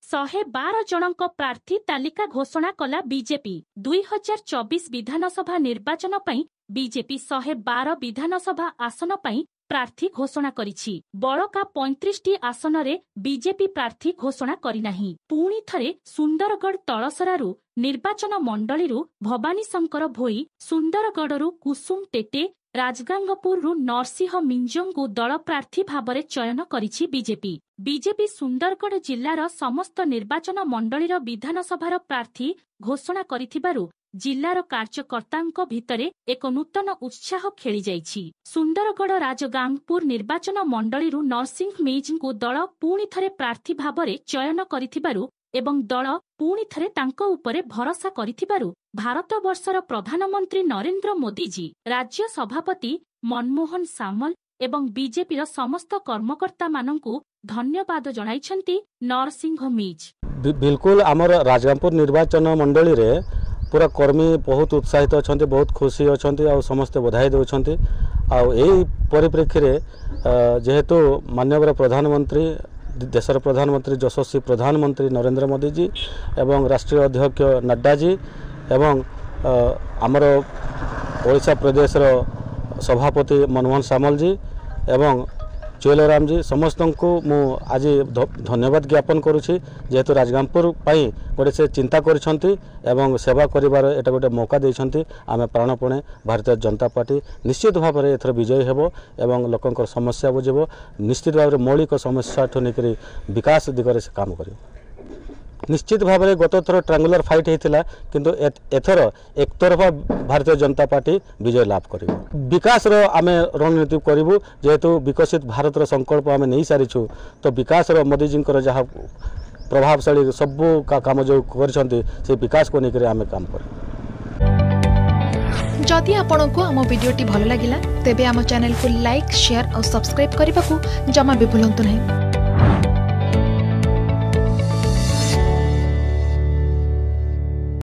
112 ଜଣଙ୍କ ପ୍ରାର୍ଥୀ ତାଲିକା ଘୋଷଣା କଲା ବିଜେପି। 2024 ବିଧାନସଭା ନିର୍ବାଚନ ପାଇଁ ବିଜେପି 112 ବିଧାନସଭା ଆସନ ପାଇଁ ପ୍ରାର୍ଥୀ ଘୋଷଣା କରିଛି। ବଳକା 35ଟି ଆସନରେ ବିଜେପି ପ୍ରାର୍ଥୀ ଘୋଷଣା କରିନାହିଁ। ପୁଣି ଥରେ ସୁନ୍ଦରଗଡ଼ ତଳସରାରୁ ନିର୍ବାଚନ ମଣ୍ଡଳୀରୁ ଭବାନୀ ଶଙ୍କର ଭୋଇ, ସୁନ୍ଦରଗଡ଼ରୁ କୁସୁମ ଟେଟେ, ରାଜଗାଙ୍ଗପୁରରୁ ନରସିଂହ ମିଞ୍ଜଙ୍କୁ ଦଳ ପ୍ରାର୍ଥୀ ଭାବରେ ଚୟନ କରିଛି ବିଜେପି। ବିଜେପି ସୁନ୍ଦରଗଡ଼ ଜିଲ୍ଲାର ସମସ୍ତ ନିର୍ବାଚନ ମଣ୍ଡଳୀର ବିଧାନସଭାର ପ୍ରାର୍ଥୀ ଘୋଷଣା କରିଥିବାରୁ ଜିଲ୍ଲାର କାର୍ଯ୍ୟକର୍ତ୍ତାଙ୍କ ଭିତରେ ଏକ ନୂତନ ଉତ୍ସାହ ଖେଳିଯାଇଛି। ସୁନ୍ଦରଗଡ଼ ରାଜଗାଙ୍ଗପୁର ନିର୍ବାଚନ ମଣ୍ଡଳୀରୁ ନରସିଂହ ମିଞ୍ଜଙ୍କୁ ଦଳ ପୁଣି ଥରେ ପ୍ରାର୍ଥୀ ଭାବରେ ଚୟନ କରିଥିବାରୁ ଏବଂ ଦଳ ପୁଣି ଥରେ ତାଙ୍କ ଉପରେ ଭରସା କରିଥିବାରୁ ଭାରତବର୍ଷର ପ୍ରଧାନମନ୍ତ୍ରୀ ନରେନ୍ଦ୍ର ମୋଦିଜୀ, ରାଜ୍ୟ ସଭାପତି ମନମୋହନ ସାମଲ ଏବଂ ବିଜେପିର ସମସ୍ତ କର୍ମକର୍ତ୍ତାମାନଙ୍କୁ ଧନ୍ୟବାଦ ଜଣାଇଛନ୍ତି ନରସିଂହ ମିଞ୍ଜ। बिल्कुल आमर राजगांगपुर निर्वाचन मंडली रे पूरा कर्मी बहुत उत्साहित अच्छा, बहुत खुशी अच्छा और समस्ते बधाई दौरान। परिप्रेक्षी जेहेतु माननीय प्रधानमंत्री देशर प्रधानमंत्री यशस्वी प्रधानमंत्री नरेंद्र मोदी जी एवं राष्ट्रीय अध्यक्ष नड्डा जी एवं आमर ओडिशा प्रदेश सभापति मनमोहन सामल जी एवं चुएलराम जी समस्त को मु आज धन्यवाद ज्ञापन करुछि। जेहेतु राजगांगपुर गोटे से चिंता करिसेंती एवं सेवा करिवार एटा गोटे मौका देइसेंती। आमे प्राणपणे भारतीय जनता पार्टी निश्चित भाव में एथर विजयी हेबो एवं लोकंकर समस्या बुझिबो। निश्चित भाव में मौलिक समस्या ठो निकरी विकास दिगरे से काम करियो। निश्चित भाव में गत थर ट्रायंगुलर फाइट होता किंतु एथर एकतरफा भारतीय जनता पार्टी विजय लाभ कर विकास आम रणनीति करूँ। जेहेतु विकसित भारत संकल्प आम नहीं सारीचु तो विकास मोदी जी जहाँ प्रभावशाली सबू का काम जो कर विकास को लेकर आम काम कर। जदि आपंक आम भिडी भल लगा तेब आम चैनल को लाइक, शेयर और सब्सक्राइब करने को जमा भी भूलु नहीं।